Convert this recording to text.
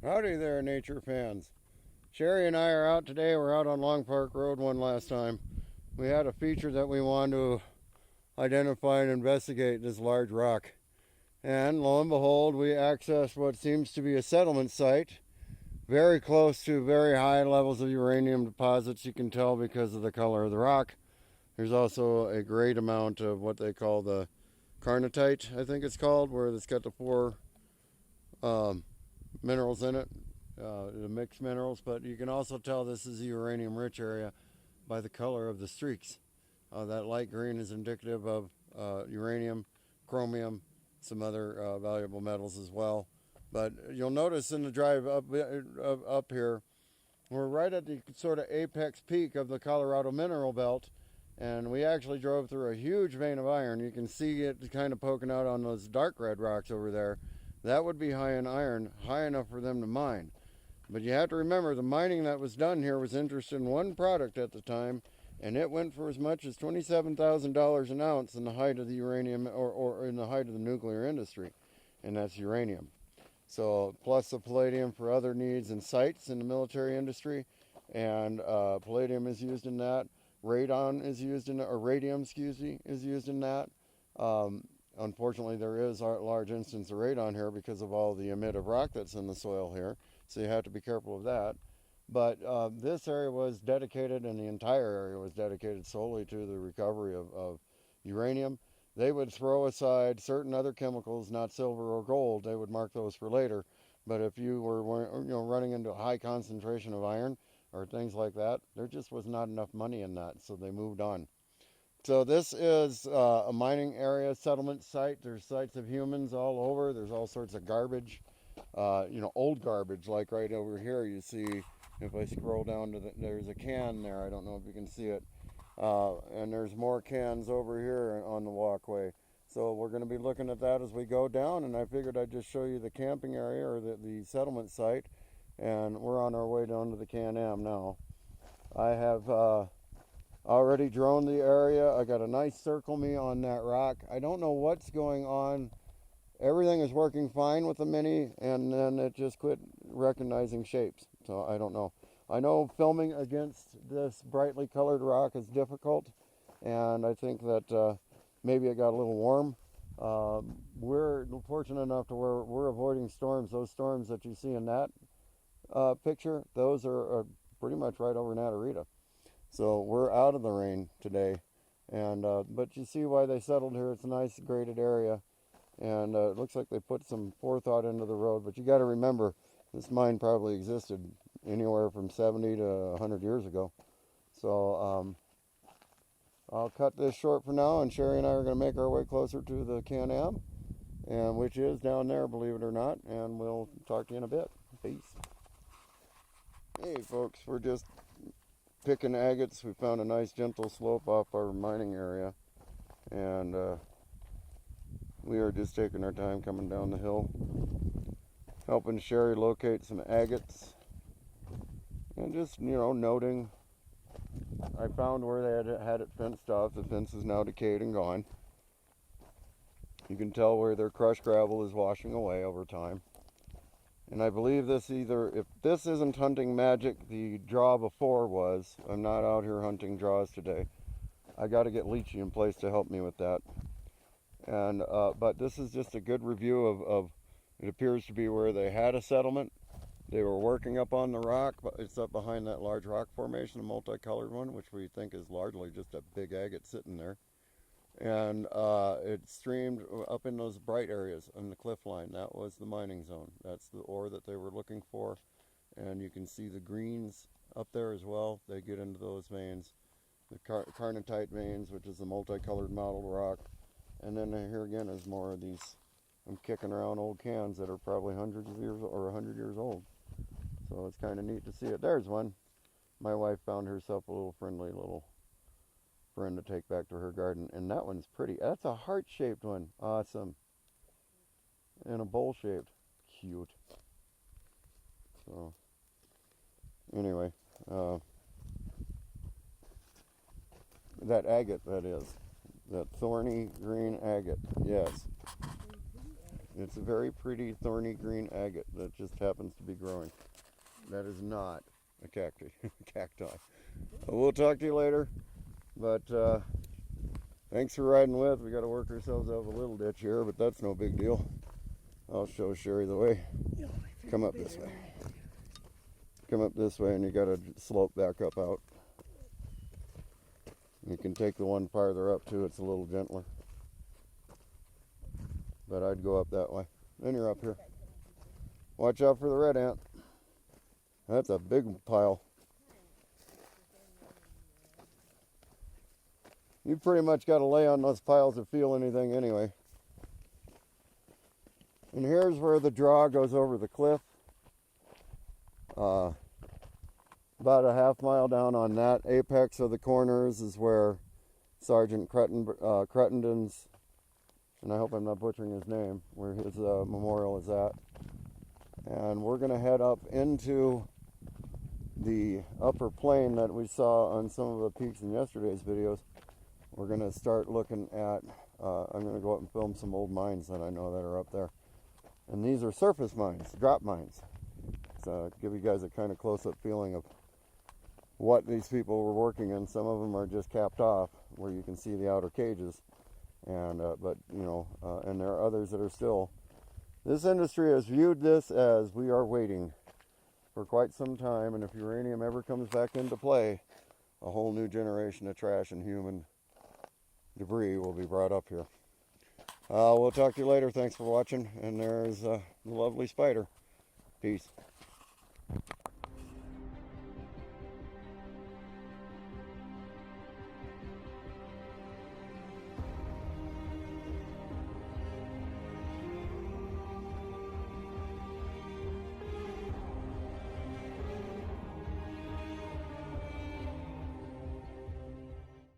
Howdy there, nature fans. Sherry and I are out today. We're out on Long Park Road one last time. We had a feature that we wanted to identify and investigate, this large rock. And lo and behold, we accessed what seems to be a settlement site, very close to very high levels of uranium deposits. You can tell because of the color of the rock. There's also a great amount of what they call the carnotite, I think it's called, where it's got the four minerals in it, the mixed minerals, but you can also tell this is a uranium rich area by the color of the streaks. That light green is indicative of uranium, chromium, some other valuable metals as well. But you'll notice in the drive up here, we're right at the sort of apex peak of the Colorado mineral belt, and we actually drove through a huge vein of iron. You can see it kind of poking out on those dark red rocks over there. That would be high in iron, high enough for them to mine. But you have to remember, the mining that was done here was interested in one product at the time, and it went for as much as $27,000 an ounce in the height of the uranium, or in the height of the nuclear industry, and that's uranium. So, plus the palladium for other needs and sites in the military industry, and palladium is used in that. Radon is used in, or radium, excuse me, is used in that. Unfortunately, there is a large instance of radon here because of all the emissive rock that's in the soil here, so you have to be careful of that. But this area was dedicated, and the entire area was dedicated solely to the recovery of uranium. They would throw aside certain other chemicals, not silver or gold. They would mark those for later. But if you were running into a high concentration of iron or things like that, there just was not enough money in that, so they moved on. So this is a mining area, settlement site. There's sites of humans all over. There's all sorts of garbage, old garbage, like right over here. You see, if I scroll down to there's a can there. I don't know if you can see it. And there's more cans over here on the walkway. So we're going to be looking at that as we go down, and I figured I'd just show you the camping area, or the settlement site, and we're on our way down to the Can-Am now. I have already droned the area. I got a nice circle me on that rock. I don't know what's going on. Everything is working fine with the Mini, and then it just quit recognizing shapes. So I don't know. I know filming against this brightly colored rock is difficult, and I think that maybe it got a little warm. We're fortunate enough to where we're avoiding storms. Those storms that you see in that picture, those are pretty much right over Natarita. So we're out of the rain today, and but you see why they settled here. It's a nice graded area, and it looks like they put some forethought into the road. But you got to remember, this mine probably existed anywhere from 70 to 100 years ago. So I'll cut this short for now, and Sherry and I are going to make our way closer to the Can-Am, and which is down there, believe it or not, and we'll talk to you in a bit. Peace. Hey folks, we're just picking agates. We found a nice gentle slope off our mining area, and we are just taking our time coming down the hill, helping Sherry locate some agates, and just noting. I found where they had it fenced off. The fence is now decayed and gone. You can tell where their crushed gravel is washing away over time. And I believe this if this isn't hunting magic, the draw before was. I'm not out here hunting draws today. I got to get Leachy in place to help me with that. And but this is just a good review of it appears to be where they had a settlement. They were working up on the rock, but it's up behind that large rock formation, a multicolored one, which we think is largely just a big agate sitting there. And it streamed up in those bright areas on the cliff line. That was the mining zone. That's the ore that they were looking for. And you can see the greens up there as well. They get into those veins, the carnotite veins, which is the multicolored mottled rock. And then here again is more of these. I'm kicking around old cans that are probably hundreds of years or 100 years old. So it's kind of neat to see it. There's one. My wife found herself a little friendly little friend to take back to her garden, and that one's pretty. That's a heart-shaped one. Awesome. And a bowl-shaped. Cute. So anyway, that agate, that is. That thorny green agate. Yes. It's a very pretty thorny green agate that just happens to be growing. That is not a cacti. We'll talk to you later, but thanks for riding with. We got to work ourselves out of a little ditch here, but that's no big deal. I'll show Sherry the way. Come up this way. Come up this way, and you got to slope back up out. You can take the one farther up too. It's a little gentler, but I'd go up that way. Then you're up here. Watch out for the red ant. That's a big pile. You pretty much got to lay on those piles to feel anything anyway. And here's where the draw goes over the cliff. About a half mile down on that apex of the corners is where Sergeant Cruttenden's, and I hope I'm not butchering his name, where his memorial is at. And we're going to head up into the upper plain that we saw on some of the peaks in yesterday's videos. We're going to start looking at, I'm going to go up and film some old mines that I know that are up there. And these are surface mines, drop mines. So give you guys a kind of close-up feeling of what these people were working in. Some of them are just capped off where you can see the outer cages. And but you know, and there are others that are still. This industry has viewed this as we are waiting for quite some time, and if uranium ever comes back into play, a whole new generation of trash and human debris will be brought up here. We'll talk to you later. Thanks for watching, and there's the lovely spyder. Peace.